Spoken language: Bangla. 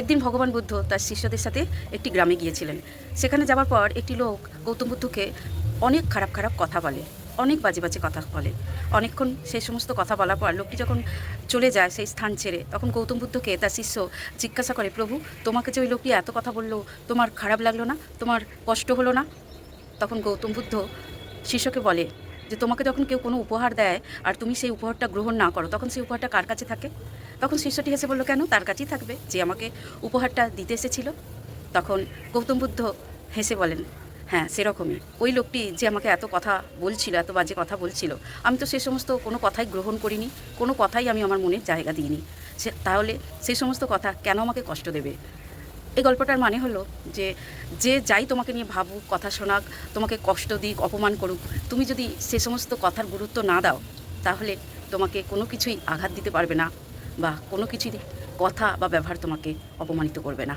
একদিন ভগবান বুদ্ধ তার শিষ্যদের সাথে একটি গ্রামে গিয়েছিলেন। সেখানে যাওয়ার পর একটি লোক গৌতম বুদ্ধকে অনেক খারাপ খারাপ কথা বলে, অনেক বাজে বাজে কথা বলে। অনেকক্ষণ সেই সমস্ত কথা বলার পর লোকটি যখন চলে যায় সেই স্থান ছেড়ে, তখন গৌতম বুদ্ধকে তার শিষ্য জিজ্ঞাসা করে, প্রভু, তোমাকে যে ওই লোকটি এত কথা বললো, তোমার খারাপ লাগলো না? তোমার কষ্ট হলো না? তখন গৌতম বুদ্ধ শিষ্যকে বলে যে, তোমাকে যখন কেউ কোনো উপহার দেয় আর তুমি সেই উপহারটা গ্রহণ না করো, তখন সেই উপহারটা কার কাছে থাকে? তখন শিষ্যটি হেসে বলল, কেন, তার কাছেই থাকবে যে আমাকে উপহারটা দিতে এসেছিল। তখন গৌতম বুদ্ধ হেসে বলেন, হ্যাঁ, সেরকমই ওই লোকটি যে আমাকে এত কথা বলছিল, এত বাজে কথা বলছিল, আমি তো সে সমস্ত কোনো কথাই গ্রহণ করিনি, কোনো কথাই আমি আমার মনে জায়গা দিইনি। তাহলে সেই সমস্ত কথা কেন আমাকে কষ্ট দেবে? এই গল্পটার মানে হলো যে, যে যাই তোমাকে নিয়ে ভাবুক, কথা শোনাক, তোমাকে কষ্ট দিক, অপমান করুক, তুমি যদি সে সমস্ত কথার গুরুত্ব না দাও, তাহলে তোমাকে কোনো কিছুই আঘাত দিতে পারবে না, বা কোনো কিছুই কথা বা ব্যবহার তোমাকে অপমানিত করবে না।